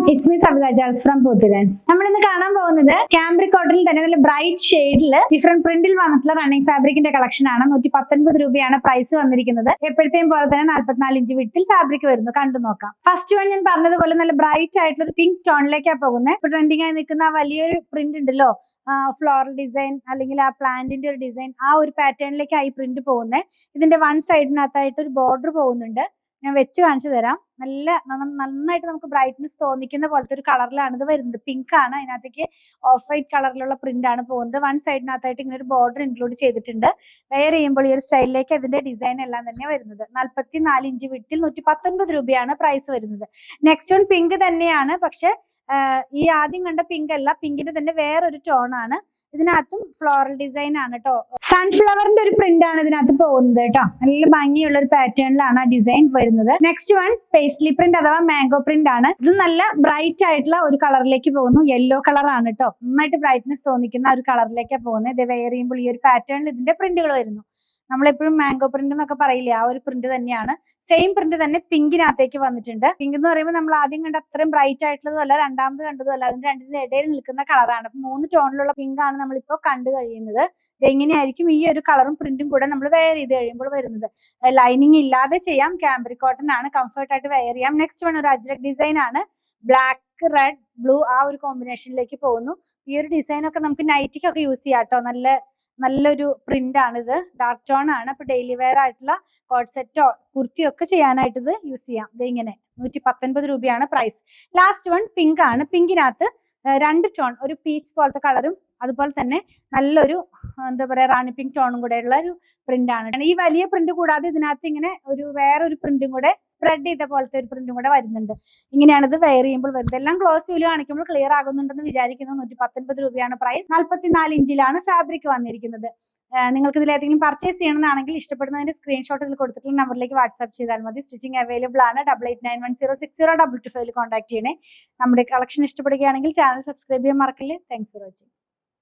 It's me Savitha ജാൾസ് from പോത്തുലൻസ്. നമ്മൾ ഇന്ന് കാണാൻ പോകുന്നത് ക്യാമ്പ്രിക് കോട്ടണിൽ തന്നെ നല്ല ബ്രൈറ്റ് ഷെയ്ഡിൽ ഡിഫറെന്റ് പ്രിന്റിൽ വന്നിട്ടുള്ള റണ്ണിങ് ഫാബ്രിക്കിന്റെ കളക്ഷൻ ആണ്. 119 രൂപയാണ് പ്രൈസ് വന്നിരിക്കുന്നത്. എപ്പോഴത്തെയും പോലെ തന്നെ 44 ഇഞ്ച് വിട്ടിൽ ഫാബ്രിക് വരുന്നു. കണ്ടു നോക്കാം. ഫസ്റ്റ് വൺ ഞാൻ പറഞ്ഞതുപോലെ നല്ല ബ്രൈറ്റ് ആയിട്ടുള്ള ഒരു പിങ്ക് ടോണിലേക്കാണ് പോകുന്നത്. ഇപ്പൊ ട്രെൻഡിങ് ആയി നിൽക്കുന്ന ആ വലിയൊരു പ്രിന്റ് ഉണ്ടല്ലോ, ഫ്ലോറൽ ഡിസൈൻ അല്ലെങ്കിൽ ആ പ്ലാന്റിന്റെ ഒരു ഡിസൈൻ, ആ ഒരു പാറ്റേണിലേക്കായി പ്രിന്റ് പോകുന്നത്. ഇതിന്റെ വൺ സൈഡിനകത്തായിട്ട് ഒരു ബോർഡർ പോകുന്നുണ്ട്. ഞാൻ വെച്ച് കാണിച്ചു തരാം. നന്നായിട്ട് നമുക്ക് ബ്രൈറ്റ്നെസ് തോന്നിക്കുന്ന പോലത്തെ ഒരു കളറിലാണ് ഇത് വരുന്നത്. പിങ്ക് ആണ്, അതിനകത്തേക്ക് ഓഫ് വൈറ്റ് കളറിലുള്ള പ്രിന്റ് ആണ് പോകുന്നത്. വൺ സൈഡിനകത്തായിട്ട് ഇങ്ങനെ ഒരു ബോർഡർ ഇൻക്ലൂഡ് ചെയ്തിട്ടുണ്ട്. വെയർ ചെയ്യുമ്പോൾ ഈ ഒരു സ്റ്റൈലിലേക്ക് അതിന്റെ ഡിസൈൻ എല്ലാം തന്നെ വരുന്നത്. 44 ഇഞ്ച് വിട്ടിൽ 119 രൂപയാണ് പ്രൈസ് വരുന്നത്. നെക്സ്റ്റ് വൺ പിങ്ക് തന്നെയാണ്, പക്ഷെ ഈ ആദ്യം കണ്ട പിങ്ക് അല്ല, പിങ്കിന്റെ തന്നെ വേറൊരു ടോൺ ആണ്. ഇതിനകത്തും ഫ്ലോറൽ ഡിസൈൻ ആണ് കേട്ടോ. സൺഫ്ലവറിന്റെ ഒരു പ്രിന്റ് ആണ് ഇതിനകത്ത് പോകുന്നത് കേട്ടോ. നല്ല ഭംഗിയുള്ള ഒരു പാറ്റേണിലാണ് ആ ഡിസൈൻ വരുന്നത്. നെക്സ്റ്റ് വൺ പേസ്ലി പ്രിന്റ് അഥവാ മാംഗോ പ്രിന്റ് ആണ്. ഇത് നല്ല ബ്രൈറ്റ് ആയിട്ടുള്ള ഒരു കളറിലേക്ക് പോകുന്നു. യെല്ലോ കളർ ആണ് കേട്ടോ. നന്നായിട്ട് ബ്രൈറ്റ്നെസ് തോന്നിക്കുന്ന ഒരു കളറിലേക്കാണ് പോകുന്നത്. ഇത് വെയർ ചെയ്യുമ്പോൾ ഈ ഒരു പാറ്റേണിൽ ഇതിന്റെ പ്രിന്റുകൾ വരുന്നു. നമ്മളെപ്പോഴും മാംഗോ പ്രിന്റ് എന്നൊക്കെ പറയില്ലേ, ആ ഒരു പ്രിന്റ് തന്നെയാണ്. സെയിം പ്രിന്റ് തന്നെ പിങ്കിനകത്തേക്ക് വന്നിട്ടുണ്ട്. പിങ്ക് എന്ന് പറയുമ്പോൾ നമ്മൾ ആദ്യം കണ്ട അത്രയും ബ്രൈറ്റ് ആയിട്ടുള്ളതും അല്ല, രണ്ടാമത് കണ്ടതും അല്ല, അതിന്റെ രണ്ടിന്റെ ഇടയിൽ നിൽക്കുന്ന കളറാണ്. അപ്പൊ 3 ടോണിലുള്ള പിങ്ക് ആണ് നമ്മളിപ്പോ കണ്ടു കഴിയുന്നത്. എങ്ങനെയായിരിക്കും ഈ ഒരു കളറും പ്രിന്റും കൂടെ നമ്മൾ വെയർ ചെയ്ത് കഴിയുമ്പോൾ വരുന്നത്. ലൈനിങ് ഇല്ലാതെ ചെയ്യാം. ക്യാമ്പ്രിക് കോട്ടൺ ആണ്, കംഫർട്ട് ആയിട്ട് വെയർ ചെയ്യാം. നെക്സ്റ്റ് വൺ ഒരു അജ്രക് ഡിസൈൻ ആണ്. ബ്ലാക്ക്, റെഡ്, ബ്ലൂ ആ ഒരു കോമ്പിനേഷനിലേക്ക് പോകുന്നു. ഈ ഒരു ഡിസൈൻ ഒക്കെ നമുക്ക് നൈറ്റിക്കൊക്കെ യൂസ് ചെയ്യാം കേട്ടോ. നല്ലൊരു പ്രിന്റ് ആണിത്. ഡാർക്ക് ടോൺ ആണ്. അപ്പൊ ഡെയിലി വെയർ ആയിട്ടുള്ള കോട്ട് സെറ്റോ കുർത്തിയോ ഒക്കെ ചെയ്യാനായിട്ട് ഇത് യൂസ് ചെയ്യാം. ഇത് ഇങ്ങനെ 119 രൂപയാണ് പ്രൈസ്. ലാസ്റ്റ് വൺ പിങ്ക് ആണ്. പിങ്കിനകത്ത് 2 ടോൺ, ഒരു പീച്ച് പോലത്തെ കളറും അതുപോലെ തന്നെ നല്ലൊരു എന്താ പറയാ റാണി പിങ്ക് ടോണും കൂടെ ഉള്ള ഒരു പ്രിന്റ് ആണ്. ഈ വലിയ പ്രിന്റ് കൂടാതെ ഇതിനകത്ത് ഇങ്ങനെ ഒരു വേറൊരു പ്രിന്റും കൂടെ സ്പ്രെഡ് ചെയ്ത പോലത്തെ ഒരു പ്രിന്റും കൂടെ വരുന്നുണ്ട്. ഇങ്ങനെയാണ് ഇത് വെയർ ചെയ്യുമ്പോൾ വരുന്നത്. എല്ലാം ക്ലോസ് വ്യൂ കാണിക്കുമ്പോൾ ക്ലിയർ ആകുന്നുണ്ടെന്ന് വിചാരിക്കുന്നു. 119 രൂപയാണ് പ്രൈസ്. 44 ഇഞ്ചിലാണ് ഫാബ്രിക് വന്നിരിക്കുന്നത്. നിങ്ങൾക്ക് ഇതിൽ ഏതെങ്കിലും പർച്ചേസ് ചെയ്യണമെന്നാണെങ്കിൽ ഇഷ്ടപ്പെടുന്നതിന്റെ സ്ക്രീൻഷോട്ട് ഇതിൽ കൊടുത്തിട്ടുള്ള നമ്പറിലേക്ക് വാട്സ്ആപ്പ് ചെയ്താൽ മതി. സ്റ്റിച്ചിങ് അവൈലബിൾ ആണ്. 8891060225 കോൺടാക്ട് ചെയ്യണേ. നമ്മുടെ കളക്ഷൻ ഇഷ്ടപ്പെടുകയാണെങ്കിൽ ചാനൽ സബ്സ്ക്രൈബ് ചെയ്യാൻ മറക്കല്ലേ. Thanks for watching.